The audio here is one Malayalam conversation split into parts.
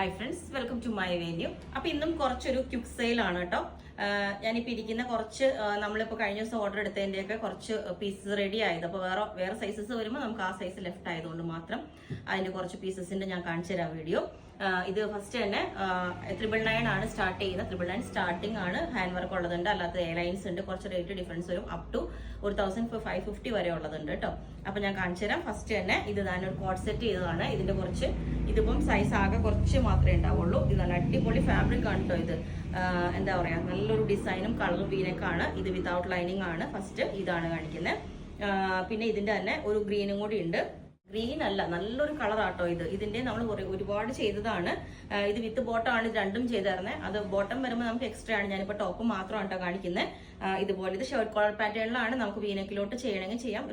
Hi friends, welcome to my venue. അപ്പൊ ഇന്നും കുറച്ചൊരു ക്യുക്ക് സെയിൽ ആണ് കേട്ടോ. ഞാനിപ്പോൾ ഇരിക്കുന്ന കുറച്ച് നമ്മളിപ്പോൾ കഴിഞ്ഞ ദിവസം ഓർഡർ എടുത്തതിൻ്റെയൊക്കെ കുറച്ച് പീസസ് റെഡി ആയത്. അപ്പോൾ വേറെ സൈസസ് വരുമ്പോൾ നമുക്ക് ആ സൈസ് ലെഫ്റ്റ് ആയതുകൊണ്ട് മാത്രം അതിന്റെ കുറച്ച് പീസസിന്റെ ഞാൻ കാണിച്ചു തരാം വീഡിയോ. ഇത് ഫസ്റ്റ് തന്നെ 999 ആണ് സ്റ്റാർട്ട് ചെയ്യുന്നത്. 999 സ്റ്റാർട്ടിംഗ് ആണ്. ഹാൻഡ് വർക്ക് ഉള്ളതുണ്ട്, അല്ലാത്ത എയർലൈൻസ് ഉണ്ട്. കുറച്ച് റേറ്റ് ഡിഫറൻസ് വരും. അപ് ടു 1550 വരെ ഉള്ളതുണ്ട് കേട്ടോ. അപ്പൊ ഞാൻ കാണിച്ചു തരാം. ഫസ്റ്റ് തന്നെ ഇത് ഞാനൊരു കോഡ് സെറ്റ് ചെയ്തതാണ്. ഇതിപ്പം സൈസ് ആകെ കുറച്ച് മാത്രമേ ഉണ്ടാവുള്ളൂ. ഇത് നല്ല അടിപൊളി ഫാബ്രിക് ആണ് കേട്ടോ. ഇത് എന്താ പറയാ, നല്ലൊരു ഡിസൈനും കളറും വീനക്കാണ്. ഇത് വിതൗട്ട് ലൈനിങ് ആണ്. ഫസ്റ്റ് ഇതാണ് കാണിക്കുന്നത്. പിന്നെ ഇതിന്റെ തന്നെ ഒരു ഗ്രീനും കൂടി ഉണ്ട്. ഗ്രീൻ അല്ല, നല്ലൊരു കളർ ആട്ടോ ഇത്. ഇതിന്റെ നമ്മൾ ഒരുപാട് ചെയ്തതാണ്. ഇത് വിത്ത് ബോട്ടം ആണ് രണ്ടും ചെയ്തായിരുന്നത്. അത് ബോട്ടം വരുമ്പോൾ നമുക്ക് എക്സ്ട്രാ ആണ്. ഞാനിപ്പോൾ ടോപ്പ് മാത്രമാണ് കേട്ടോ കാണിക്കുന്നത്. ഇതുപോലെ ഇത് ഷർട്ട് കോളർ പാറ്റേണിലാണ്. നമുക്ക് വീനക്കിലോട്ട് ചെയ്യണമെങ്കിൽ ചെയ്യാം.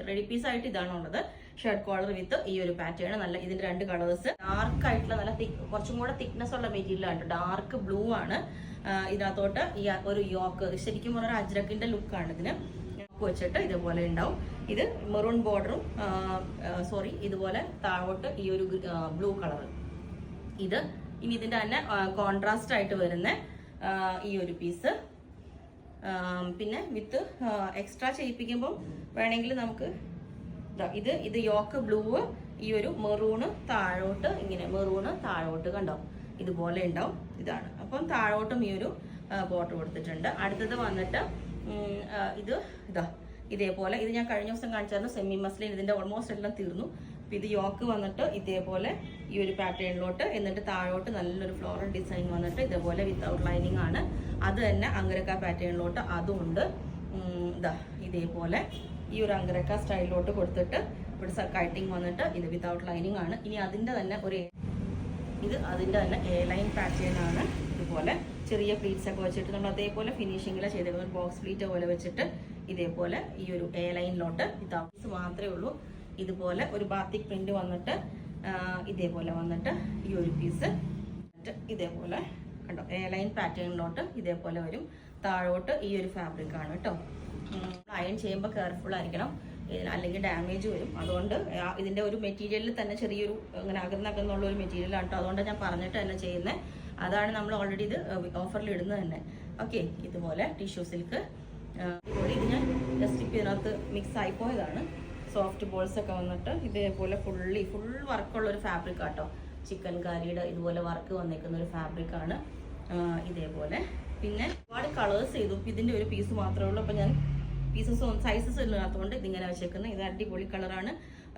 റെഡി പീസ് ആയിട്ട് ഇതാണ് ഉള്ളത്. ഷർട്ട് കോളർ വിത്ത് ഈ ഒരു പാറ്റേൺ. നല്ല ഇതിന്റെ രണ്ട് കളേഴ്സ്. ഡാർക്ക് ആയിട്ടുള്ള നല്ല കുറച്ചും കൂടെ തിക്നെസ് ഉള്ള മെറ്റീരിയൽ ആണ്. ഡാർക്ക് ബ്ലൂ ആണ്. ഇതിനകത്തോട്ട് ഈ ഒരു യോക്ക്, ശരിക്കും ഒരു അജ്രക്കിന്റെ ലുക്കാണ് ഇതിന് വെച്ചിട്ട് ഇതുപോലെ ഉണ്ടാവും. ഇത് മെറൂൺ ബോർഡറും ഇതുപോലെ താഴോട്ട് ഈ ഒരു ബ്ലൂ കളർ. ഇത് ഇനി ഇതിന്റെ തന്നെ കോൺട്രാസ്റ്റ് ആയിട്ട് വരുന്ന ഈ ഒരു പീസ്. പിന്നെ വിത്ത് എക്സ്ട്രാ ചെയ്യിപ്പിക്കുമ്പോൾ വേണമെങ്കിൽ നമുക്ക് ഇത് യോക്ക് ബ്ലൂ, ഈ ഒരു മെറൂണ് താഴോട്ട്, ഇങ്ങനെ മെറൂണ് താഴോട്ട് കണ്ടോ ഇതുപോലെ ഉണ്ടാവും. ഇതാണ്. അപ്പം താഴോട്ടും ഈ ഒരു ബോർഡർ കൊടുത്തിട്ടുണ്ട്. അടുത്തത് വന്നിട്ട് ഇതേപോലെ. ഇത് ഞാൻ കഴിഞ്ഞ ദിവസം കാണിച്ചായിരുന്നു സെമി മസ്ലിൻ. ഇതിന്റെ ഓൾമോസ്റ്റ് എല്ലാം തീർന്നു. അപ്പൊ ഇത് യോക്ക് വന്നിട്ട് ഇതേപോലെ ഈ ഒരു പാറ്റേണിലോട്ട്, എന്നിട്ട് താഴോട്ട് നല്ലൊരു ഫ്ലോറൽ ഡിസൈൻ വന്നിട്ട് ഇതേപോലെ വിത്തൗട്ട് ലൈനിങ് ആണ്. അത് തന്നെ അങ്കരക്ക പാറ്റേണിലോട്ട് അതും ഉണ്ട്. ഇതേപോലെ ഈ ഒരു അങ്കരക്ക സ്റ്റൈലിലോട്ട് കൊടുത്തിട്ട് ഇവിടെ കട്ടിങ് വന്നിട്ട് ഇത് വിത്തൗട്ട് ലൈനിങ് ആണ്. ഇനി അതിന്റെ തന്നെ അതിന്റെ തന്നെ എ ലൈൻ പാറ്റേൺ ആണ്. ഇതുപോലെ ചെറിയ പ്ലീറ്റ്സ് ഒക്കെ വെച്ചിട്ട് നമ്മൾ അതേപോലെ ഫിനിഷിങ്ങിലാണ് ചെയ്തേക്കുന്നത്. ബോക്സ് പ്ലീറ്റ് പോലെ വെച്ചിട്ട് ഇതേപോലെ ഈ ഒരു എ ലൈനിലോട്ട് വിത്തൗട്ട് മാത്രമേ ഉള്ളൂ. ഇതുപോലെ ഒരു ബാത്തിക് പ്രിന്റ് വന്നിട്ട് ഇതേപോലെ വന്നിട്ട് ഈ ഒരു പീസ് ഇതേപോലെ കണ്ടോ എ ലൈൻ പാറ്റേണിലോട്ട് ഇതേപോലെ വരും. താഴോട്ട് ഈ ഒരു ഫാബ്രിക് ആണ് കേട്ടോ. അയൺ ചെയ്യുമ്പോൾ കെയർഫുൾ ആയിരിക്കണം, അല്ലെങ്കിൽ ഡാമേജ് വരും. അതുകൊണ്ട് ഇതിന്റെ ഒരു മെറ്റീരിയലിൽ തന്നെ ചെറിയൊരു അങ്ങനെ അകന്നുള്ള ഒരു മെറ്റീരിയലാണ് കേട്ടോ. അതുകൊണ്ട് ഞാൻ പറഞ്ഞിട്ട് തന്നെ ചെയ്യുന്നത്. അതാണ് നമ്മൾ ഓൾറെഡി ഇത് ഓഫറിൽ ഇടുന്നത് തന്നെ. ഓക്കെ, ഇതുപോലെ ടിഷ്യൂ സിൽക്ക്. ഇത് ഞാൻ ജസ്റ്റ് ഇപ്പം ഇതിനകത്ത് മിക്സ് ആയിപ്പോയതാണ്. സോഫ്റ്റ് ബോൾസ് ഒക്കെ വന്നിട്ട് ഇതേപോലെ ഫുൾ വർക്കുള്ള ഒരു ഫാബ്രിക് ആട്ടോ. ചിക്കൻ കാരിയുടെ ഇതുപോലെ വർക്ക് വന്നേക്കുന്ന ഒരു ഫാബ്രിക് ആണ് ഇതേപോലെ. പിന്നെ ഒരുപാട് കളേഴ്സ് ചെയ്തു. ഇതിന്റെ ഒരു പീസ് മാത്രമേ ഉള്ളൂ. അപ്പൊ ഞാൻ സൈസസ് ഇല്ലാത്തതുകൊണ്ട് ഇതിങ്ങനെ വെച്ചേക്കുന്നത്. ഇത് അടിപൊളി കളറാണ്.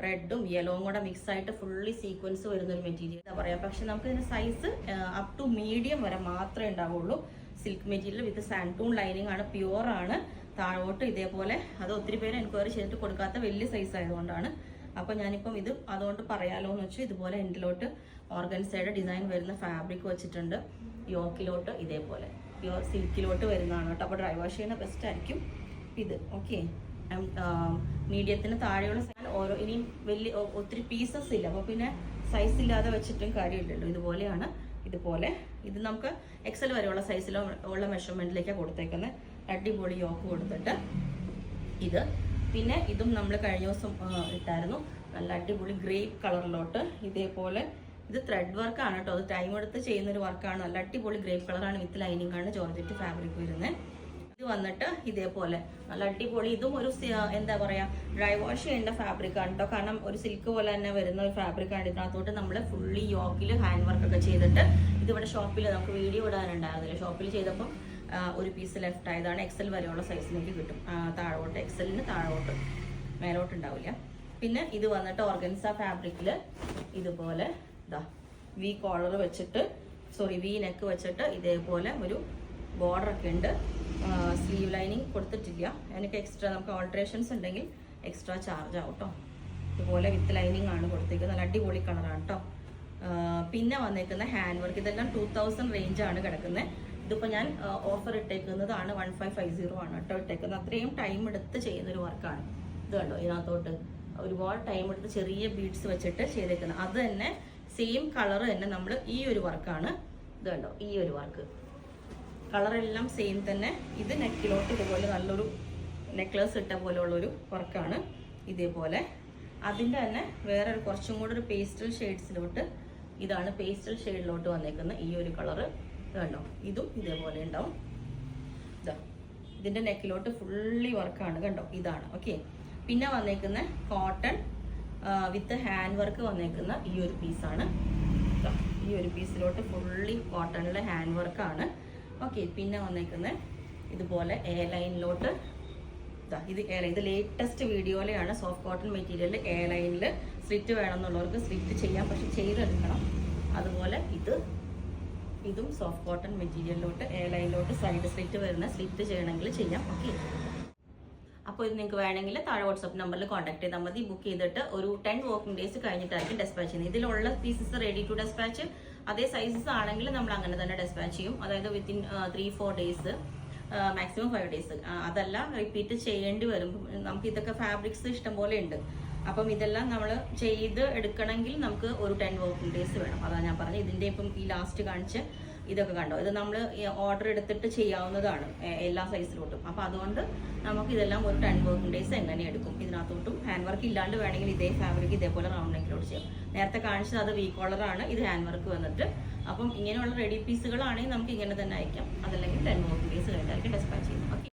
റെഡും യെല്ലോവും കൂടെ മിക്സ് ആയിട്ട് ഫുള്ളി സീക്വൻസ് വരുന്ന ഒരു മെറ്റീരിയൽ എന്താ പറയാ. പക്ഷെ നമുക്ക് ഇതിന്റെ സൈസ് അപ് ടു മീഡിയം വരെ മാത്രമേ ഉണ്ടാവുള്ളൂ. സിൽക്ക് മെറ്റീരിയൽ വിത്ത് സാൻഡൂൺ ലൈനിങ് ആണ്, പ്യുവർ ആണ്. താഴോട്ട് ഇതേപോലെ. അത് ഒത്തിരി പേര് എൻക്വയറി ചെയ്തിട്ട് കൊടുക്കാത്ത വലിയ സൈസ് ആയതുകൊണ്ടാണ്. അപ്പൊ ഞാനിപ്പം ഇത് അതുകൊണ്ട് പറയാലോ എന്ന് വെച്ചാൽ ഇതുപോലെ എൻഡിലോട്ട് ഓർഗൻസയുടെ ഡിസൈൻ വരുന്ന ഫാബ്രിക് വെച്ചിട്ടുണ്ട്. യോക്കിലോട്ട് ഇതേപോലെ പ്യുവർ സിൽക്കിലോട്ട് വരുന്നതാണ് കേട്ടോ. അപ്പൊ ഡ്രൈ വാഷ് ചെയ്യുന്ന ബെസ്റ്റ് ആയിരിക്കും ഇത്. ഓക്കെ, മീഡിയത്തിന് താഴെയുള്ള ഓരോ ഇനിയും വലിയ ഒത്തിരി പീസസ് ഇല്ല. അപ്പൊ പിന്നെ സൈസ് ഇല്ലാതെ വെച്ചിട്ടും കാര്യമില്ലല്ലോ. ഇതുപോലെയാണ്. ഇതുപോലെ ഇത് നമുക്ക് എക്സൽ വരെയുള്ള സൈസിലോ ഉള്ള മെഷർമെന്റിലേക്കാണ് കൊടുത്തേക്കുന്നത്. അടിപൊളി യോക്ക് കൊടുത്തിട്ട് ഇത്. പിന്നെ ഇതും നമ്മൾ കഴിഞ്ഞ ദിവസം ഇട്ടായിരുന്നു. നല്ല അടിപൊളി ഗ്രേപ്പ് കളറിലോട്ട് ഇതേപോലെ. ഇത് ത്രെഡ് വർക്കാണ് കേട്ടോ. അത് ടൈം എടുത്ത് ചെയ്യുന്നൊരു വർക്കാണ്. നല്ല അടിപൊളി ഗ്രേപ്പ് കളറാണ് വിത്ത് ലൈനിങ് ആണ്. ജോർജറ്റ് ഫാബ്രിക് വരുന്നത്. ഇത് വന്നിട്ട് ഇതേപോലെ നല്ല അടിപൊളി. ഇതും ഒരു എന്താ പറയാ, ഡ്രൈ വാഷ് ചെയ്യേണ്ട ഫാബ്രിക് ആണ് കേട്ടോ. കാരണം ഒരു സിൽക്ക് പോലെ തന്നെ വരുന്ന ഒരു ഫാബ്രിക് ആണ്. ഇതിനകത്തോട്ട് നമ്മൾ ഫുള്ളി യോക്കിൽ ഹാൻഡ് വർക്ക് ഒക്കെ ചെയ്തിട്ട് ഇതിവിടെ ഷോപ്പിൽ നമുക്ക് വീഡിയോ ഇടാനുണ്ടായിരുന്നില്ല. ഷോപ്പിൽ ചെയ്തപ്പോൾ ഒരു പീസ് ലെഫ്റ്റ് ആയതാണ്. എക്സൽ വരെയുള്ള സൈസിലേക്ക് കിട്ടും. താഴോട്ട് എക്സലിന് താഴോട്ട്, മേലോട്ട് ഉണ്ടാവില്ല. പിന്നെ ഇത് വന്നിട്ട് ഓർഗൻസ ഫാബ്രിക്കില് ഇതുപോലെ വി കോളർ വെച്ചിട്ട് വി നെക്ക് വെച്ചിട്ട് ഇതേപോലെ ഒരു ബോർഡർ ഒക്കെ ഉണ്ട്. സ്ലീവ് ലൈനിങ് കൊടുത്തിട്ടില്ല. എനിക്ക് എക്സ്ട്രാ നമുക്ക് ഓൾട്രേഷൻസ് ഉണ്ടെങ്കിൽ എക്സ്ട്രാ ചാർജ് ആവും കേട്ടോ. ഇതുപോലെ വിത്ത് ലൈനിങ് ആണ് കൊടുത്തേക്കുന്നത്. നല്ല അടിപൊളി കളറാണ് കേട്ടോ. പിന്നെ വന്നേക്കുന്ന ഹാൻഡ് വർക്ക് ഇതെല്ലാം 2000 റേഞ്ച് ആണ് കിടക്കുന്നത്. ഇതിപ്പോൾ ഞാൻ ഓഫർ ഇട്ടേക്കുന്നതാണ് 1550 ആണ് കേട്ടോ ഇട്ടേക്കുന്നത്. അത്രയും ടൈം എടുത്ത് ചെയ്യുന്നൊരു വർക്കാണ് ഇത് കണ്ടോ. ഇതിനകത്തോട്ട് ഒരുപാട് ടൈം എടുത്ത് ചെറിയ ബീഡ്സ് വെച്ചിട്ട് ചെയ്തേക്കുന്നത്. അത് തന്നെ സെയിം കളർ തന്നെ നമ്മൾ ഈ ഒരു വർക്കാണ്. ഇത് കണ്ടോ, ഈ ഒരു വർക്ക് കളറെല്ലാം സെയിം തന്നെ. ഇത് നെക്കിലോട്ട് ഇതുപോലെ നല്ലൊരു നെക്ലസ് ഇട്ട പോലെയുള്ളൊരു വർക്കാണ് ഇതേപോലെ. അതിൻ്റെ തന്നെ വേറെ കുറച്ചും കൂടെ ഒരു പേസ്റ്റൽ ഷെയ്ഡ്സിലോട്ട് ഇതാണ് പേസ്റ്റൽ ഷെയ്ഡിലോട്ട് വന്നേക്കുന്ന ഈ ഒരു കളറ് കണ്ടോ. ഇതും ഇതേപോലെ ഉണ്ടാവും. ഇതാ ഇതിന്റെ നെക്കിലോട്ട് ഫുള്ളി വർക്കാണ് കണ്ടോ. ഇതാണ് ഓക്കെ. പിന്നെ വന്നേക്കുന്ന കോട്ടൺ വിത്ത് ഹാൻഡ് വർക്ക് വന്നേക്കുന്ന ഈ ഒരു പീസാണ്. ഈ ഒരു പീസിലോട്ട് ഫുള്ളി കോട്ടണിലെ ഹാൻഡ് വർക്കാണ് ഓക്കെ. പിന്നെ വന്നേക്കുന്ന ഇതുപോലെ എ ലൈനിലോട്ട് ഇത് ലേറ്റസ്റ്റ് വീഡിയോയിലാണ് സോഫ്റ്റ് കോട്ടൺ മെറ്റീരിയൽ എ ലൈനിൽ സ്ലിറ്റ് വേണമെന്നുള്ളവർക്ക് സ്ലിറ്റ് ചെയ്യാം, പക്ഷെ ചെയ്തെടുക്കണം. അതുപോലെ ഇതും സോഫ്റ്റ് കോട്ടൺ മെറ്റീരിയലിലോട്ട് എ ലൈനിലോട്ട് സൈഡ് സ്ലിറ്റ് വരുന്ന സ്ലിറ്റ് ചെയ്യണമെങ്കിൽ ചെയ്യാം ഓക്കെ. അപ്പോൾ ഇത് നിങ്ങൾക്ക് വേണമെങ്കിൽ താഴെ വാട്സ്ആപ്പ് നമ്പറിൽ കോൺടാക്ട് ചെയ്താൽ മതി. ബുക്ക് ചെയ്തിട്ട് ഒരു 10 വർക്കിംഗ് ഡേയ്സ് കഴിഞ്ഞിട്ടായിരിക്കും ഡെസ്പാച്ച് ചെയ്യുന്നത്. ഇതിലുള്ള പീസസ് റെഡി ടു ഡെസ്പാച്ച്, അതേ സൈസസ് ആണെങ്കിൽ നമ്മൾ അങ്ങനെ തന്നെ ഡെസ്പാച്ച് ചെയ്യും. അതായത് വിത്തിൻ 3-4 ഡേയ്സ്, മാക്സിമം 5 ഡേയ്സ്. അതല്ല റിപ്പീറ്റ് ചെയ്യേണ്ടി വരും. നമുക്ക് ഇതൊക്കെ ഫാബ്രിക്സ് ഇഷ്ടം പോലെ ഉണ്ട്. അപ്പം ഇതെല്ലാം നമ്മൾ ചെയ്ത് എടുക്കണമെങ്കിൽ നമുക്ക് ഒരു 10 വർക്കിംഗ് ഡേയ്സ് വേണം. അതാണ് ഞാൻ പറഞ്ഞത്. ഇതിൻ്റെ ഇപ്പം ഈ ലാസ്റ്റ് കാണിച്ച് ഇതൊക്കെ കണ്ടോ, ഇത് നമ്മൾ ഓർഡർ എടുത്തിട്ട് ചെയ്യാവുന്നതാണ് എല്ലാ സൈസിലോട്ടും. അപ്പോൾ അതുകൊണ്ട് നമുക്ക് ഇതെല്ലാം ഒരു 10 വർക്കിംഗ് ഡേയ്സ് എങ്ങനെ എടുക്കും. ഇതിനകത്തോട്ടും ഹാൻഡ് വർക്ക് ഇല്ലാണ്ട് വേണമെങ്കിൽ ഇതേ ഫാബ്രിക് ഇതേപോലെ റൗണ്ട് നെക്കിലോട്ട് ചെയ്യാം. നേരത്തെ കാണിച്ചത് അത് വി കോളറാണ്, ഇത് ഹാൻഡ് വർക്ക് വന്നിട്ട്. അപ്പം ഇങ്ങനെയുള്ള റെഡി പീസുകളാണെങ്കിൽ നമുക്ക് ഇങ്ങനെ തന്നെ അയക്കാം. അതല്ലെങ്കിൽ 10 വർക്കിംഗ് ഡേയ്സ് കഴിഞ്ഞായിരിക്കും ഡെസ്പാച്ച് ചെയ്യുന്നത് ഓക്കെ.